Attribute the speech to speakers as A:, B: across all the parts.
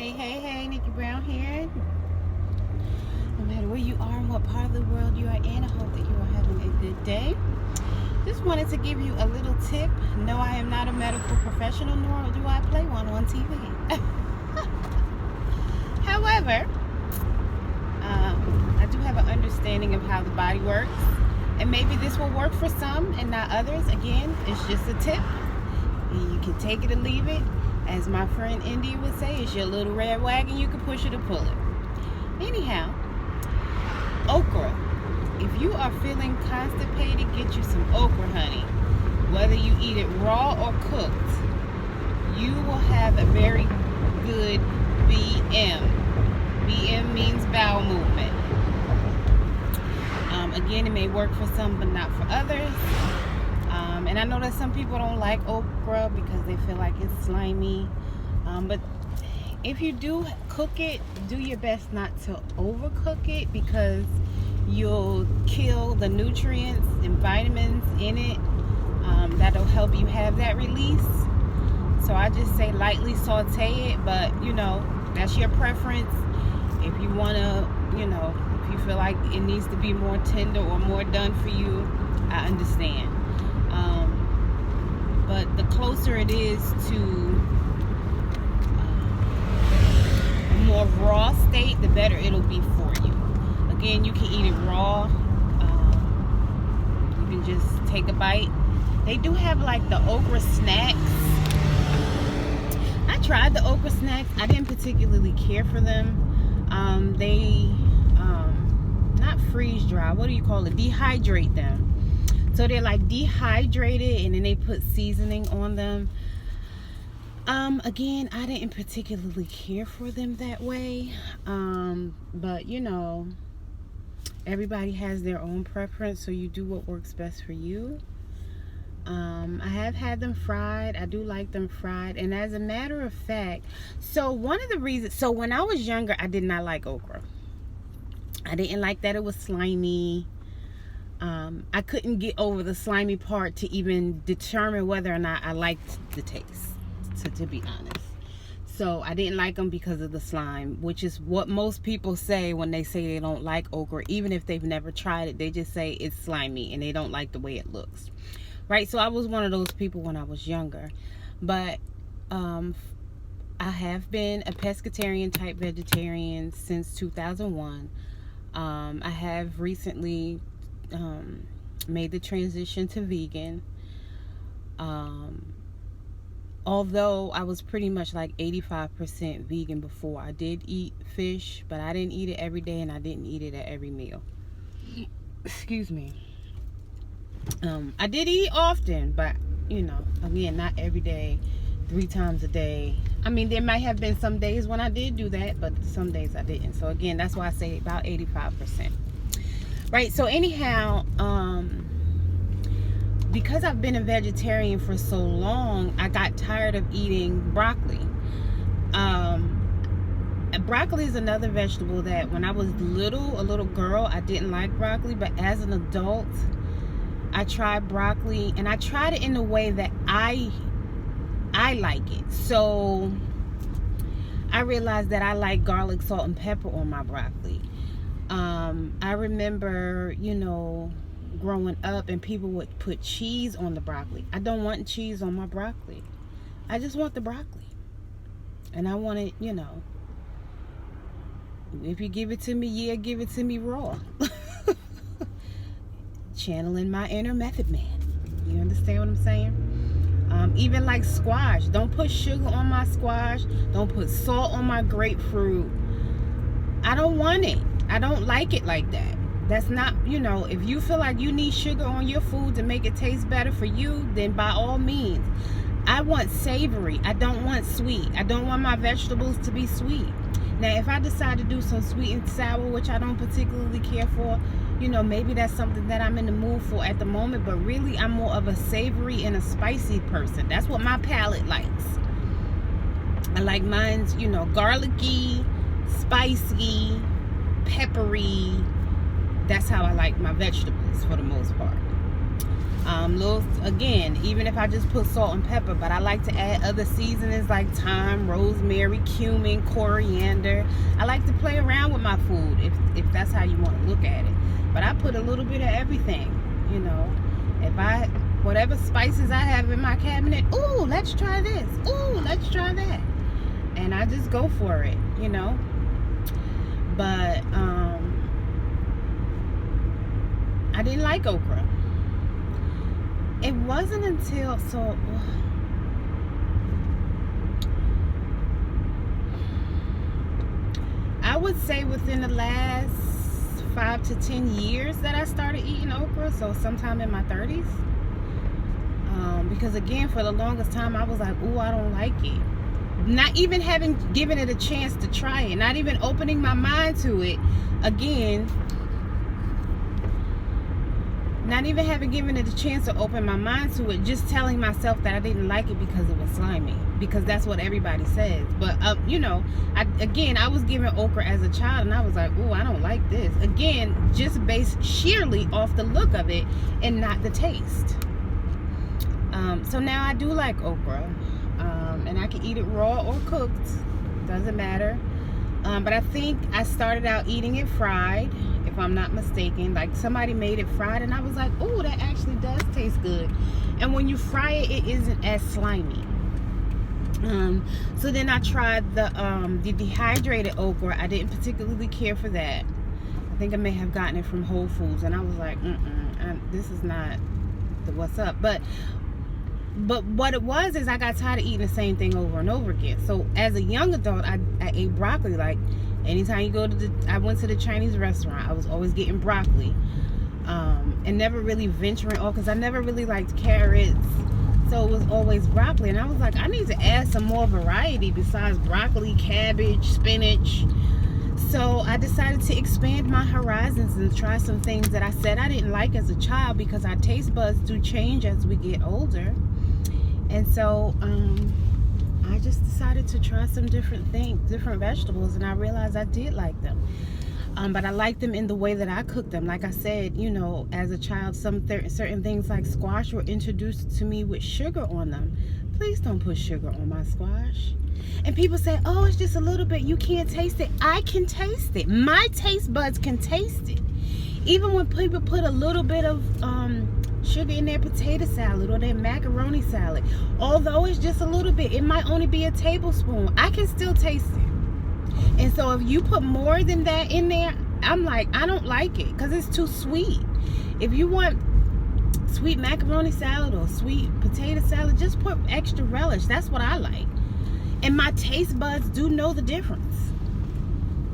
A: Hey, Nickie Brown here. No matter where you are and what part of the world you are in, I hope that you are having a good day. Just wanted to give you a little tip. No, I am not a medical professional, nor do I play one on TV. However, I do have an understanding of how the body works, and maybe this will work for some and not others. Again, it's just a tip. You can take it or leave it. As my friend India would say, it's your little red wagon. You can push it or pull it. Anyhow, okra. If you are feeling constipated, get you some okra, honey. Whether you eat it raw or cooked, you will have a very good BM. BM means bowel movement. Again, it may work for some, but not for others. And I know that some people don't like okra because they feel like it's slimy. But if you do cook it, do your best not to overcook it, because you'll kill the nutrients and vitamins in it. That'll help you have that release. So I just say lightly saute it, but that's your preference. If you want to, if you feel like it needs to be more tender or more done for you, I understand. But the closer it is to a more raw state, the better it'll be for you. Again, you can eat it raw. You can just take a bite. They do have like the okra snacks. I tried the okra snacks. I didn't particularly care for them. They not freeze dry. What do you call it? Dehydrate them. So they're like dehydrated, and then they put seasoning on them. Again, I didn't particularly care for them that way. But everybody has their own preference, so you do what works best for you. I have had them fried. I do like them fried. And as a matter of fact, so one of the reasons, so when I was younger, I did not like okra. I didn't like that it was slimy. I couldn't get over the slimy part to even determine whether or not I liked the taste, to be honest. So I didn't like them because of the slime, which is what most people say when they say they don't like okra. Even if they've never tried it, they just say it's slimy and they don't like the way it looks. Right? So I was one of those people when I was younger. But I have been a pescatarian type vegetarian since 2001. I have recently made the transition to vegan. Although I was pretty much like 85% vegan before. I did eat fish, but I didn't eat it every day, and I didn't eat it at every meal. Excuse me. I did eat often, but again, not every day, 3 times a day. I mean, there might have been some days when I did do that, but some days I didn't. So again, that's why I say about 85%. Right, so anyhow, because I've been a vegetarian for so long, I got tired of eating broccoli. Broccoli is another vegetable that when I was a little girl, I didn't like broccoli, but as an adult, I tried broccoli, and I tried it in a way that I like it. So I realized that I like garlic, salt, and pepper on my broccoli. I remember, growing up, and people would put cheese on the broccoli. I don't want cheese on my broccoli. I just want the broccoli. And I want it, if you give it to me, give it to me raw. Channeling my inner method man. You understand what I'm saying? Even like squash. Don't put sugar on my squash. Don't put salt on my grapefruit. I don't want it. I don't like it like that. That's not, if you feel like you need sugar on your food to make it taste better for you, then by all means. I want savory. I don't want sweet. I don't want my vegetables to be sweet. Now, if I decide to do some sweet and sour, which I don't particularly care for, maybe that's something that I'm in the mood for at the moment. But really, I'm more of a savory and a spicy person. That's what my palate likes. I like mine's, garlicky, spicy, peppery. That's how I like my vegetables for the most part. Again, even if I just put salt and pepper, but I like to add other seasonings like thyme, rosemary, cumin, coriander. I like to play around with my food if that's how you want to look at it. But I put a little bit of everything, you know. Whatever spices I have in my cabinet, ooh, let's try this. Ooh, let's try that. And I just go for it, you know. But I didn't like okra. It wasn't until I would say within the last 5 to 10 years that I started eating okra, so sometime in my 30s. Because again, for the longest time I was like, ooh, I don't like it. Not even having given it a chance to try it, not even opening my mind to it. Again, not even having given it a chance to open my mind to it, just telling myself that I didn't like it because it was slimy, because that's what everybody says. But you know, I was given okra as a child and I was like, oh, I don't like this. Again, just based sheerly off the look of it and not the taste. So now I do like okra, and I can eat it raw or cooked, doesn't matter. But I think I started out eating it fried, if I'm not mistaken. Like somebody made it fried and I was like, oh, that actually does taste good. And when you fry it, it isn't as slimy. So then I tried the dehydrated okra. I didn't particularly care for that. I think I may have gotten it from Whole Foods and I was like, this is not the what's up. But what it was is I got tired of eating the same thing over and over again. So as a young adult, I ate broccoli. Like anytime you go to I went to the Chinese restaurant, I was always getting broccoli, and never really venturing off because I never really liked carrots. So it was always broccoli, and I was like, I need to add some more variety besides broccoli, cabbage, spinach. So I decided to expand my horizons and try some things that I said I didn't like as a child, because our taste buds do change as we get older. And so I just decided to try some different things, different vegetables, and I realized I did like them. But I liked them in the way that I cooked them. Like I said, you know, as a child, certain things like squash were introduced to me with sugar on them. Please don't put sugar on my squash. And people say, oh, it's just a little bit, you can't taste it. I can taste it. My taste buds can taste it. Even when people put a little bit of sugar in their potato salad or their macaroni salad, although it's just a little bit, it might only be a tablespoon, I can still taste it. And so if you put more than that in there, I'm like, I don't like it because it's too sweet. If you want sweet macaroni salad or sweet potato salad, just put extra relish. That's what I like. And my taste buds do know the difference.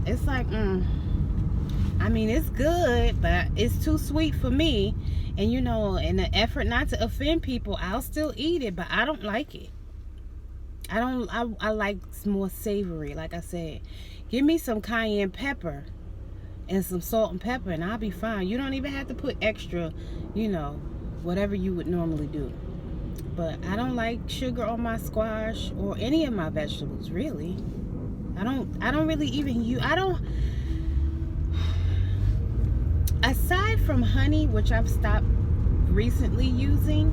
A: It's like, I mean, it's good, but it's too sweet for me. And you know, in an effort not to offend people, I'll still eat it, but I don't like it. I like more savory. Like I said, give me some cayenne pepper and some salt and pepper and I'll be fine. You don't even have to put extra, you know, whatever you would normally do. But I don't like sugar on my squash or any of my vegetables, really. I don't really even use, aside from honey, which I've stopped recently using,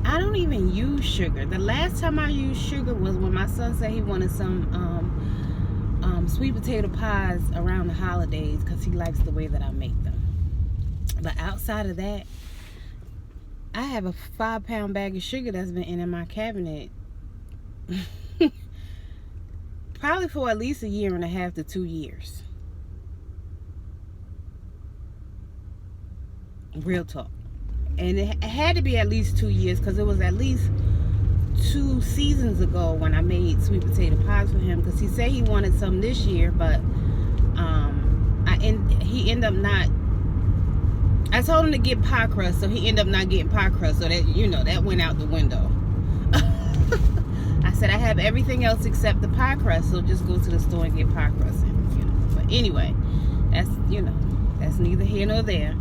A: I don't even use sugar. The last time I used sugar was when my son said he wanted some sweet potato pies around the holidays because he likes the way that I make them. But outside of that, I have a 5-pound bag of sugar that's been in my cabinet probably for at least 1.5 years to 2 years. Real talk. And it had to be at least 2 years because it was at least 2 seasons ago when I made sweet potato pies for him, because he said he wanted some this year, but he ended up not. I told him to get pie crust, so he ended up not getting pie crust, so that, you know, that went out the window. I said I have everything else except the pie crust, so just go to the store and get pie crust, and, you know. But anyway, that's, you know, that's neither here nor there.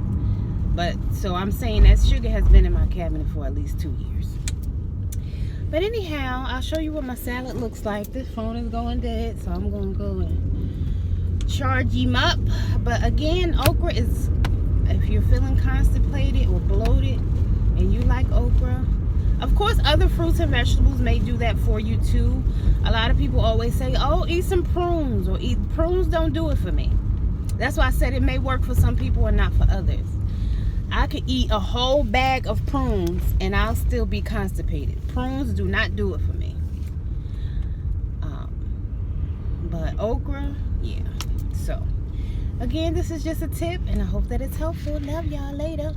A: But so I'm saying that sugar has been in my cabinet for at least 2 years. But anyhow, I'll show you what my salad looks like. This phone is going dead, so I'm gonna go and charge him up. But again, okra is, if you're feeling constipated or bloated, and you like okra, of course other fruits and vegetables may do that for you too. A lot of people always say, oh, eat some prunes, or eat prunes. Don't do it for me. That's why I said it may work for some people and not for others. I could eat a whole bag of prunes and I'll still be constipated. Prunes do not do it for me. But okra, yeah. So again, this is just a tip, and I hope that it's helpful. Love y'all. Later.